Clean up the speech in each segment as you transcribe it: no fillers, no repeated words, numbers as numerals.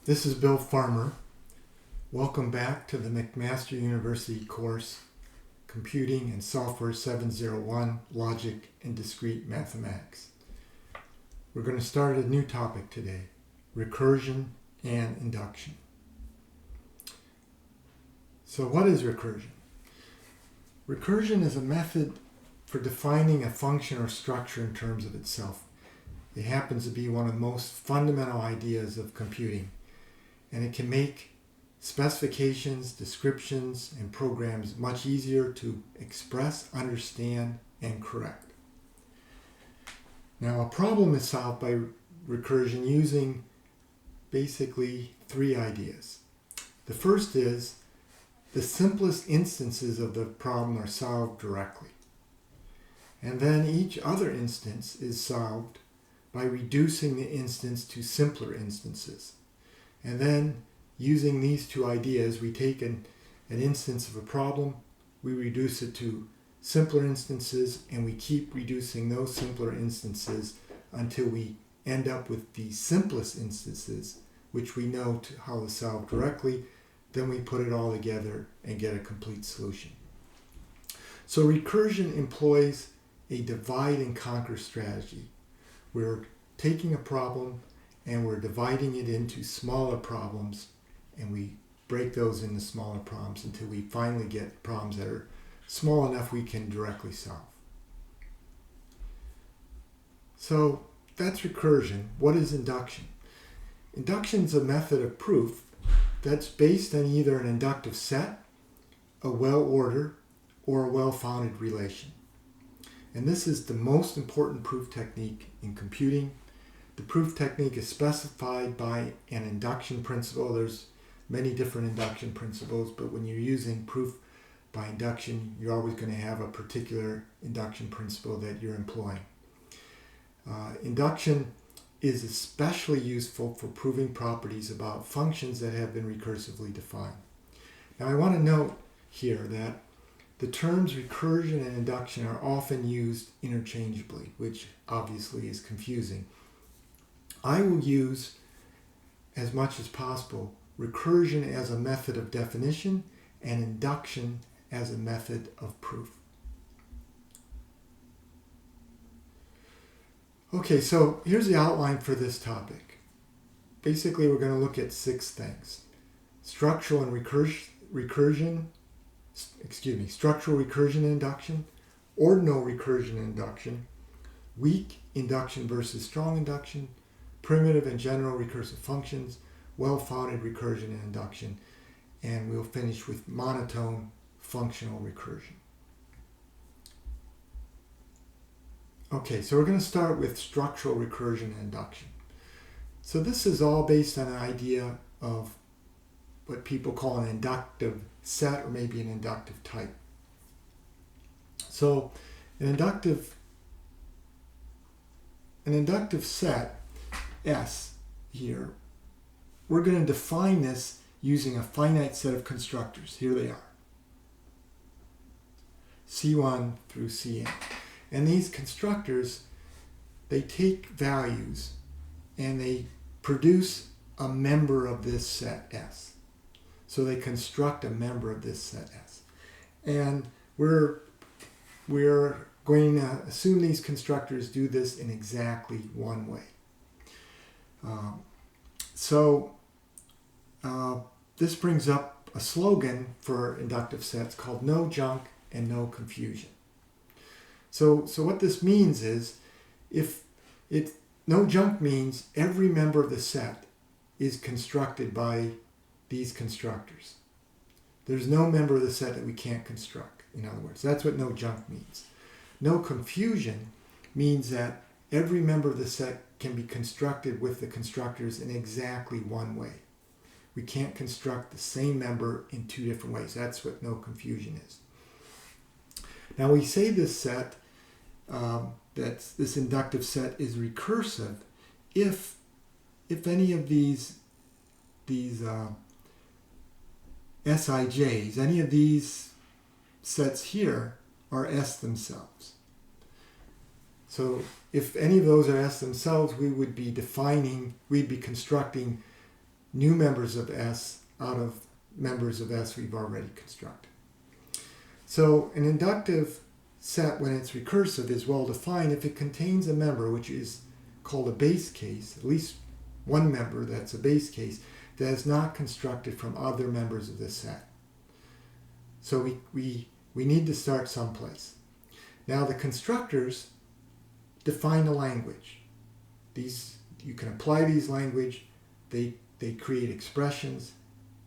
This is Bill Farmer. Welcome back to the McMaster University course, Computing and Software 701, Logic and Discrete Mathematics. We're going to start a new topic today, recursion and induction. So what is recursion? Recursion is a method for defining a function or structure in terms of itself. It happens to be one of the most fundamental ideas of computing, and it can make specifications, descriptions, and programs much easier to express, understand, and correct. Now, a problem is solved by recursion using basically three ideas. The first is the simplest instances of the problem are solved directly. And then each other instance is solved by reducing the instance to simpler instances. And then, using these two ideas, we take an instance of a problem, we reduce it to simpler instances, and we keep reducing those simpler instances until we end up with the simplest instances, which we know how to solve directly. Then we put it all together and get a complete solution. So recursion employs a divide and conquer strategy. We're taking a problem and we're dividing it into smaller problems, and we break those into smaller problems until we finally get problems that are small enough we can directly solve. So that's recursion. What is induction? Induction is a method of proof that's based on either an inductive set, a well-ordered, or a well-founded relation. And this is the most important proof technique in computing. The proof technique is specified by an induction principle. There's many different induction principles, but when you're using proof by induction, you're always going to have a particular induction principle that you're employing. Induction is especially useful for proving properties about functions that have been recursively defined. Now, I want to note here that the terms recursion and induction are often used interchangeably, which obviously is confusing. I will use, as much as possible, recursion as a method of definition and induction as a method of proof. Okay, so here's the outline for this topic. Basically, we're going to look at 6 things. Structural recursion and induction, ordinal recursion and induction, weak induction versus strong induction, primitive and general recursive functions, well-founded recursion and induction, and we'll finish with monotone functional recursion. Okay, so we're going to start with structural recursion and induction. So this is all based on an idea of what people call an inductive set, or maybe an inductive type. So an inductive set, S here, we're going to define this using a finite set of constructors. Here they are, C1 through Cn. And these constructors, they take values and they produce a member of this set S. So they construct a member of this set S. And we're going to assume these constructors do this in exactly one way. This brings up a slogan for inductive sets called no junk and no confusion. So what this means is, no junk means every member of the set is constructed by these constructors. There's no member of the set that we can't construct, in other words. That's what no junk means. No confusion means that every member of the set can be constructed with the constructors in exactly one way. We can't construct the same member in 2 different ways. That's what no confusion is. Now, we say this set, that this inductive set is recursive if any of these Sij's, any of these sets here are S themselves. So if any of those are S themselves, we'd be constructing new members of S out of members of S we've already constructed. So an inductive set, when it's recursive, is well defined if it contains a member which is called a base case, at least one member that's a base case, that is not constructed from other members of this set. So we need to start someplace. Now the constructors define a language. You can apply these language. They create expressions.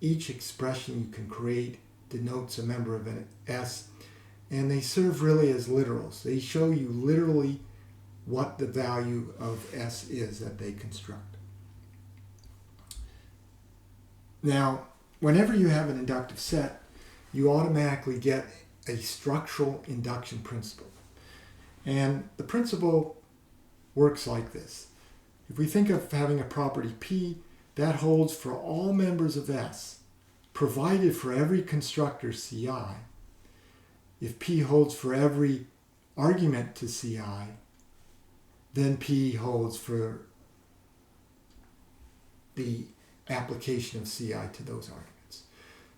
Each expression you can create denotes a member of an S, and they serve really as literals. They show you literally what the value of S is that they construct. Now, whenever you have an inductive set, you automatically get a structural induction principle. And the principle works like this. If we think of having a property P, that holds for all members of S, provided for every constructor Ci. If P holds for every argument to Ci, then P holds for the application of Ci to those arguments.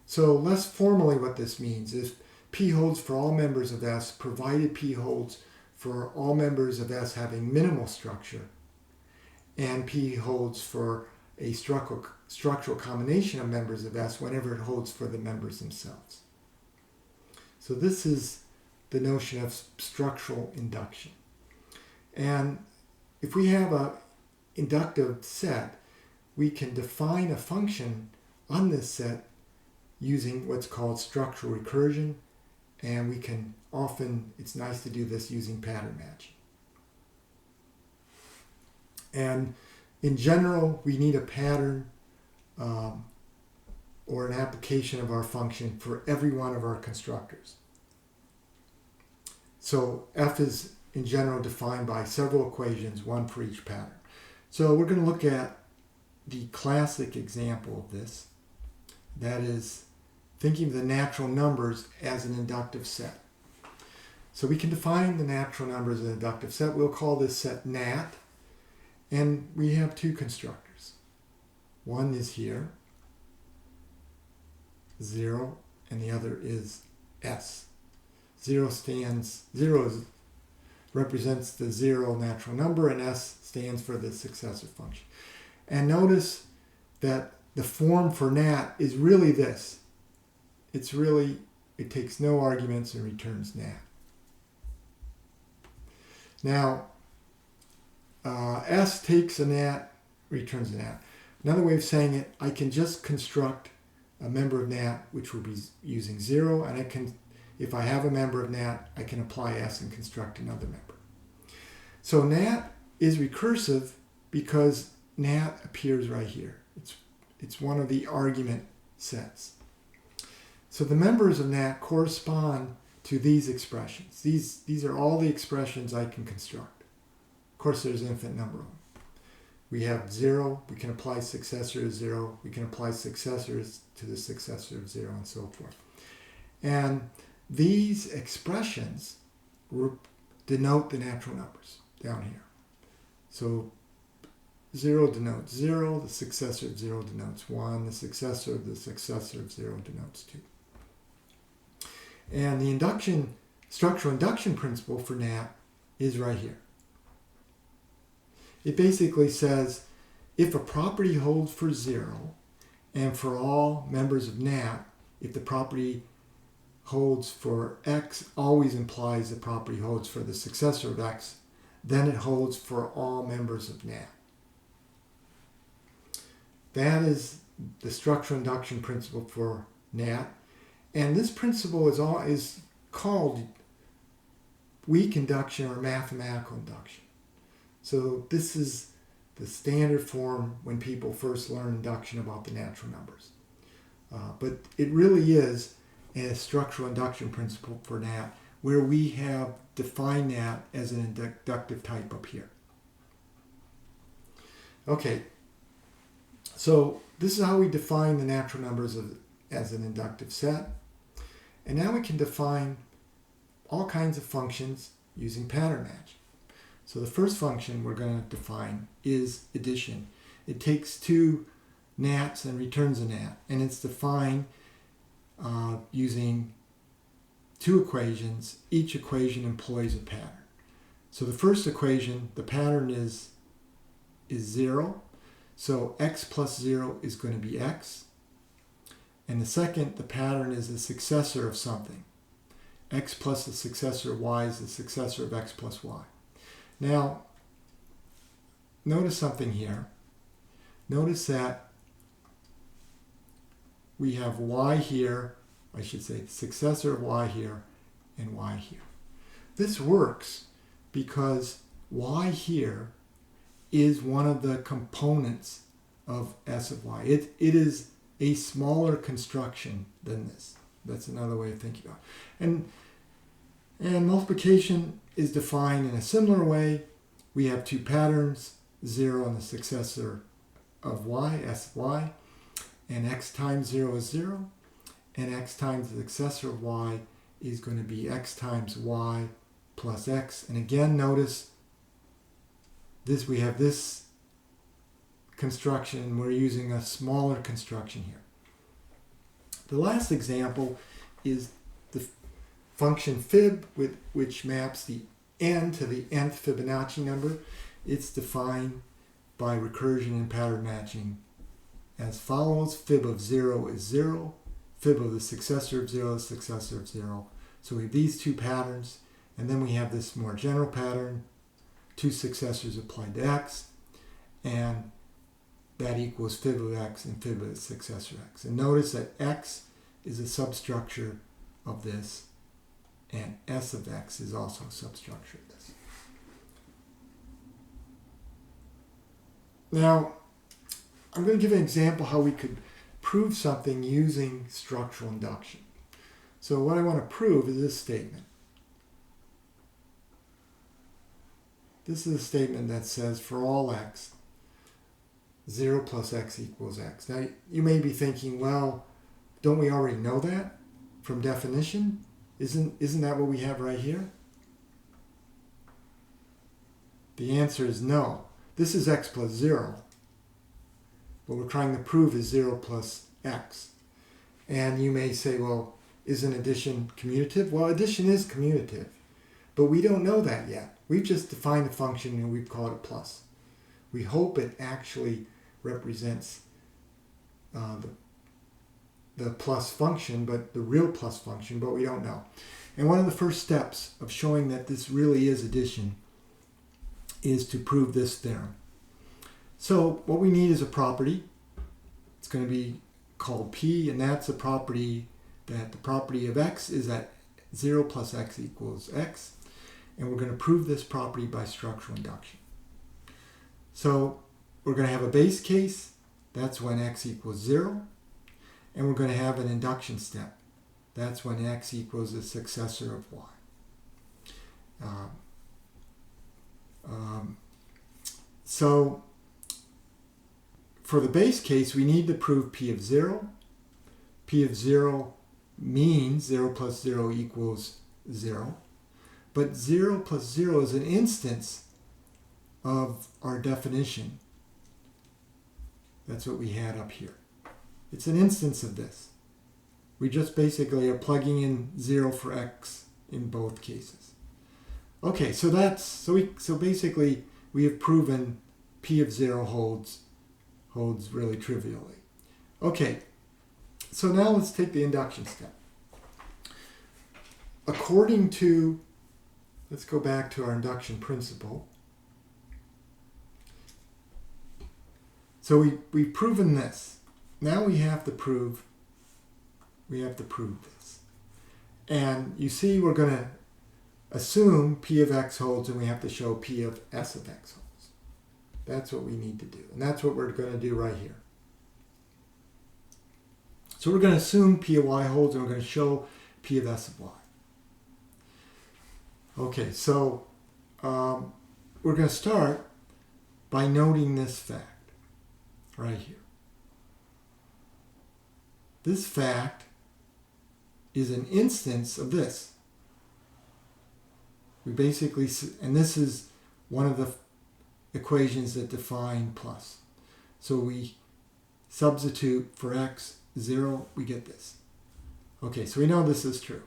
So less formally what this means is P holds for all members of S, provided P holds for all members of S having minimal structure, and P holds for a structural combination of members of S whenever it holds for the members themselves. So this is the notion of structural induction. And if we have an inductive set, we can define a function on this set using what's called structural recursion, and we can often, it's nice to do this using pattern matching. And in general, we need a pattern or an application of our function for every one of our constructors. So f is in general defined by several equations, one for each pattern. So we're going to look at the classic example of this. That is thinking of the natural numbers as an inductive set. So we can define the natural numbers as an inductive set. We'll call this set nat. And we have two constructors. One is here, 0, and the other is S. 0 represents the 0 natural number, and S stands for the successor function. And notice that the form for nat is really this. It takes no arguments and returns nat. Now, S takes a nat, returns a nat. Another way of saying it, I can just construct a member of nat, which will be using 0, and I can, if I have a member of nat, I can apply S and construct another member. So nat is recursive because nat appears right here. It's one of the argument sets. So the members of nat correspond to these expressions. These are all the expressions I can construct. Of course, there's an infinite number of them. We have 0, we can apply successor to 0, we can apply successors to the successor of 0, and so forth. And these expressions denote the natural numbers down here. So 0 denotes 0, the successor of 0 denotes 1, the successor of 0 denotes 2. And the structural induction principle for nat is right here. It basically says if a property holds for 0, and for all members of nat, if the property holds for x always implies the property holds for the successor of x, then it holds for all members of nat. That is the structural induction principle for nat. And this principle is called weak induction or mathematical induction. So this is the standard form when people first learn induction about the natural numbers. But it really is a structural induction principle for nat, where we have defined nat as an inductive type up here. Okay, so this is how we define the natural numbers as an inductive set. And now we can define all kinds of functions using pattern matching. So the first function we're going to define is addition. It takes two nats and returns a nat. And it's defined using two equations. Each equation employs a pattern. So the first equation, the pattern is 0. So x plus 0 is going to be x. And the second, the pattern is the successor of something. X plus the successor of y is the successor of x plus y. Now, notice something here. Notice that we have y here, I should say the successor of y here, and y here. This works because y here is one of the components of s of y. It is a smaller construction than this. That's another way of thinking about it. And multiplication is defined in a similar way. We have two patterns, 0 and the successor of y, s of y, and x times 0 is 0, and x times the successor of y is going to be x times y plus x. And again, notice this, we have this construction, and we're using a smaller construction here. The last example is the function fib, which maps the n to the nth Fibonacci number. It's defined by recursion and pattern matching as follows. Fib of 0 is 0. Fib of the successor of 0 is successor of 0. So we have these two patterns, and then we have this more general pattern, two successors applied to x, and that equals fib of x and fib of the successor x. And notice that x is a substructure of this, and s of x is also a substructure of this. Now, I'm going to give an example how we could prove something using structural induction. So what I want to prove is this statement. This is a statement that says for all x, 0 plus x equals x. Now, you may be thinking, well, don't we already know that from definition? Isn't that what we have right here? The answer is no. This is x plus 0. What we're trying to prove is 0 plus x. And you may say, well, isn't addition commutative? Well, addition is commutative, but we don't know that yet. We've just defined the function and we've called it plus. We hope it actually represents the plus function, but the real plus function, but we don't know. And one of the first steps of showing that this really is addition is to prove this theorem. So what we need is a property. It's going to be called P, and that's a property that the property of x is that 0 plus x equals x. And we're going to prove this property by structural induction. So we're going to have a base case. That's when x equals 0. And we're going to have an induction step. That's when x equals the successor of y. So for the base case, we need to prove P of 0. P of 0 means 0 plus 0 equals 0. But 0 plus 0 is an instance of our definition. That's what we had up here. It's an instance of this. We just basically are plugging in 0 for x in both cases. Okay, so basically we have proven P of 0 holds really trivially. Okay, so now let's take the induction step. According to, let's go back to our induction principle. So we've proven this. Now we have to prove this. And you see we're going to assume P of x holds, and we have to show P of s of x holds. That's what we need to do. And that's what we're going to do right here. So we're going to assume P of y holds, and we're going to show P of s of y. Okay, so we're going to start by noting this fact right here. This fact is an instance of this. We basically, and this is one of the equations that define plus. So we substitute for x 0, we get this. Okay, so we know this is true.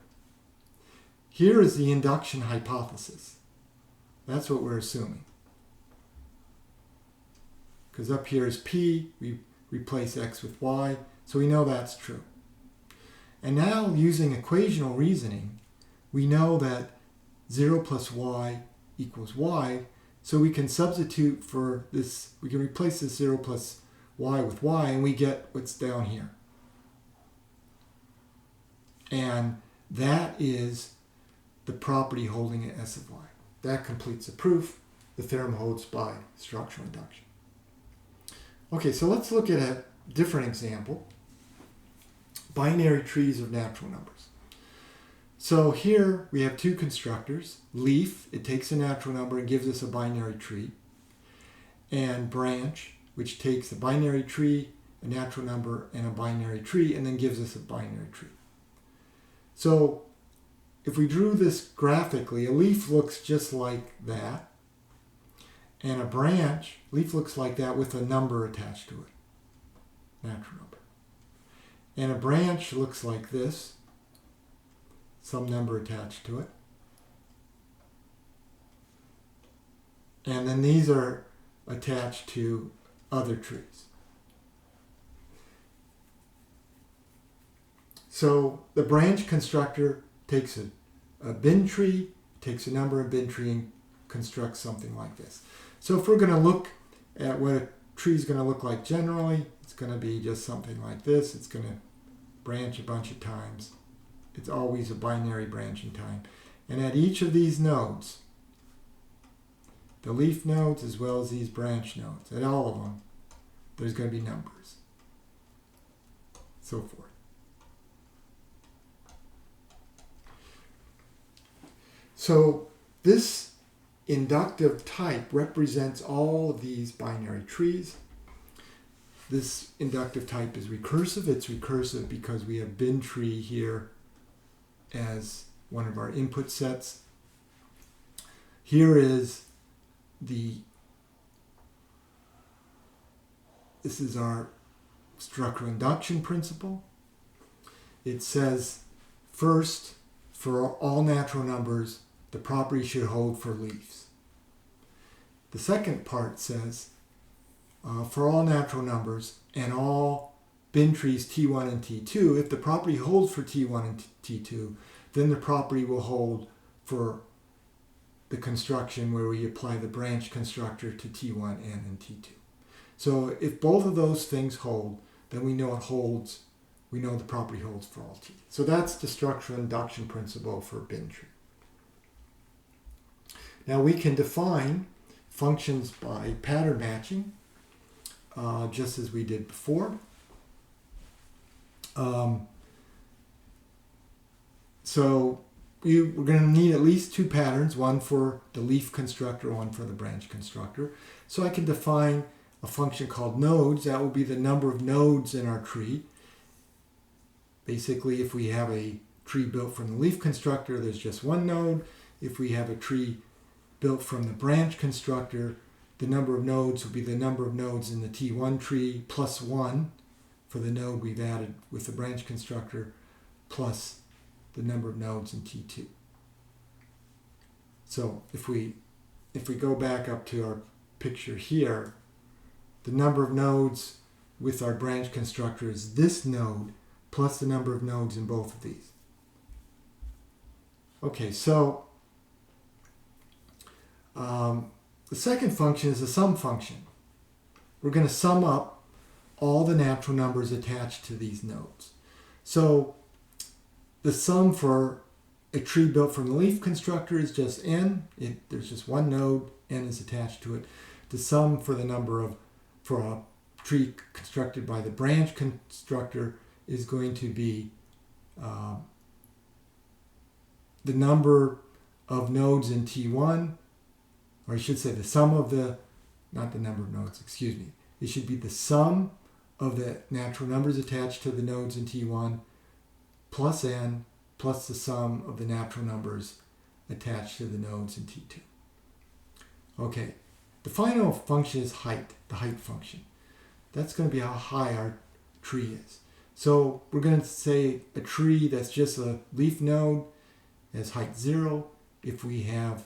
Here is the induction hypothesis. That's what we're assuming. Because up here is p, we replace x with y, so we know that's true. And now, using equational reasoning, we know that 0 plus y equals y, so we can substitute for this, we can replace this 0 plus y with y, and we get what's down here. And that is the property holding at S of y. That completes the proof. The theorem holds by structural induction. Okay, so let's look at a different example. Binary trees of natural numbers. So here we have two constructors. Leaf, it takes a natural number and gives us a binary tree. And branch, which takes a binary tree, a natural number, and a binary tree, and then gives us a binary tree. So if we drew this graphically, a leaf looks just like that. And a branch, leaf looks like that with a number attached to it. Natural number. And a branch looks like this. Some number attached to it. And then these are attached to other trees. So the branch constructor takes a bin tree, takes a number of bin tree, and constructs something like this. So if we're going to look at what a tree is going to look like generally, it's going to be just something like this. It's going to branch a bunch of times. It's always a binary branching time. And at each of these nodes, the leaf nodes as well as these branch nodes, at all of them, there's going to be numbers. So forth. So this inductive type represents all of these binary trees. This inductive type is recursive. It's recursive because we have bin tree here as one of our input sets. Here is this is our structural induction principle. It says, first, for all natural numbers, the property should hold for leaves. The second part says, for all natural numbers and all bin trees T1 and T2, if the property holds for T1 and T2, then the property will hold for the construction where we apply the branch constructor to T1 and T2. So if both of those things hold, then we know it holds, we know the property holds for all T. So that's the structural induction principle for bin tree. Now we can define functions by pattern matching, just as we did before. So we're going to need at least two patterns, one for the leaf constructor, one for the branch constructor. So I can define a function called nodes. That will be the number of nodes in our tree. Basically, if we have a tree built from the leaf constructor, there's just one node. If we have a tree built from the branch constructor, the number of nodes will be the number of nodes in the T1 tree plus 1 for the node we've added with the branch constructor plus the number of nodes in T2. So if we go back up to our picture here, the number of nodes with our branch constructor is this node plus the number of nodes in both of these. Okay, so the second function is a sum function. We're going to sum up all the natural numbers attached to these nodes. So the sum for a tree built from the leaf constructor is just n. There's just one node, n is attached to it. The sum for for a tree constructed by the branch constructor is going to be the number of nodes in T1, or I should say the sum of not the number of nodes, excuse me. It should be the sum of the natural numbers attached to the nodes in T1 plus n plus the sum of the natural numbers attached to the nodes in T2. Okay, the final function is height, the height function. that's going to be how high our tree is. So we're going to say a tree that's just a leaf node has height 0. If we have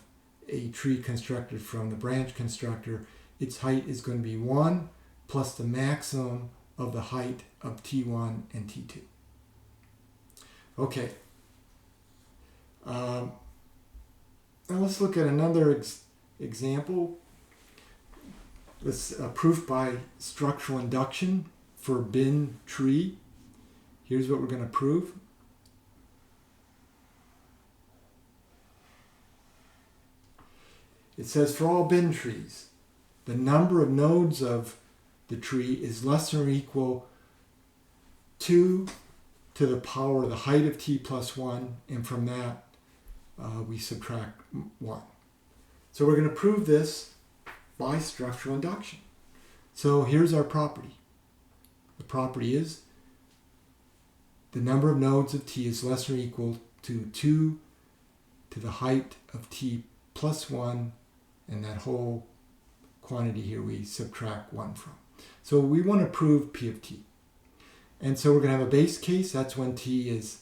a tree constructed from the branch constructor, its height is going to be 1 plus the maximum of the height of T1 and T2. Okay. Now let's look at another example. Let's proof by structural induction for bin tree. Here's what we're going to prove. It says for all bin trees, the number of nodes of the tree is less than or equal 2 to the power of the height of t plus 1, and from that we subtract 1. So we're going to prove this by structural induction. So here's our property. The property is the number of nodes of t is less than or equal to 2 to the height of t plus 1, and that whole quantity here we subtract 1 from. So we want to prove p of t. And so we're going to have a base case. That's when t is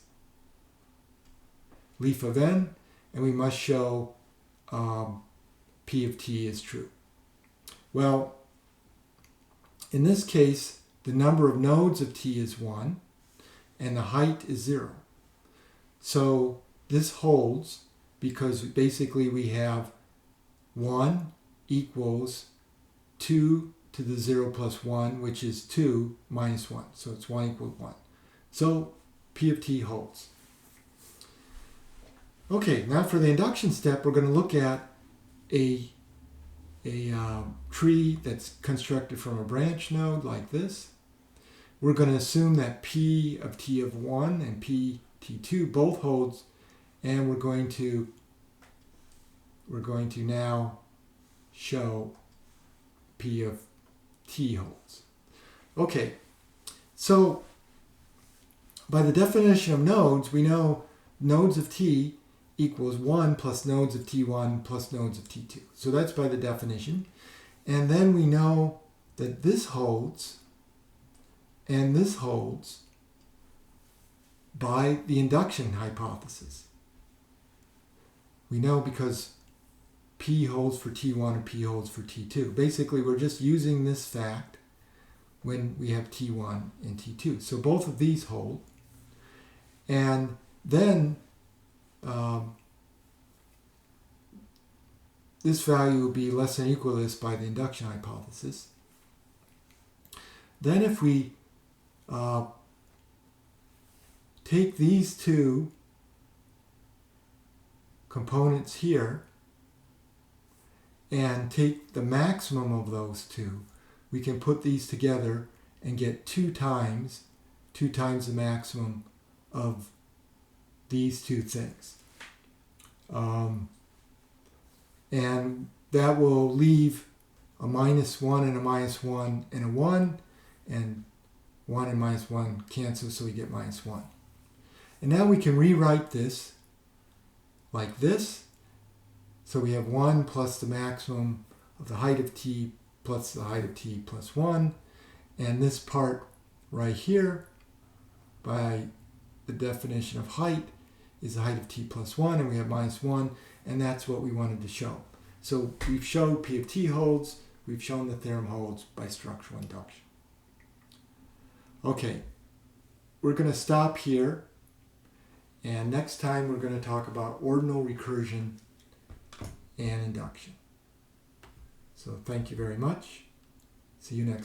leaf of n, and we must show p of t is true. Well, in this case, the number of nodes of t is 1, and the height is 0. So this holds because basically we have 1 equals 2 to the 0 plus 1, which is 2 minus 1. So it's 1 equals 1. So p of t holds. Okay, now for the induction step, we're going to look at a tree that's constructed from a branch node like this. We're going to assume that p of t of 1 and p t2 both holds, and we're going to now show p of t holds. Okay, so by the definition of nodes, we know nodes of t equals 1 plus nodes of t1 plus nodes of t2. So that's by the definition. And then we know that this holds and this holds by the induction hypothesis. We know because p holds for t1 and p holds for t2. Basically, we're just using this fact when we have t1 and t2. So both of these hold. And then this value will be less than or equal to this by the induction hypothesis. Then if we take these two components here and take the maximum of those two, we can put these together and get 2 times the maximum of these two things. And that will leave a minus 1 and a minus 1 and a 1, and 1 and minus 1 cancel, so we get minus 1. And now we can rewrite this like this. So we have 1 plus the maximum of the height of t plus the height of t plus 1. And this part right here, by the definition of height, is the height of t plus 1, and we have minus 1, and that's what we wanted to show. So we've showed p of t holds, we've shown the theorem holds by structural induction. Okay, we're going to stop here, and next time we're going to talk about ordinal recursion and induction. So thank you very much. See you next time.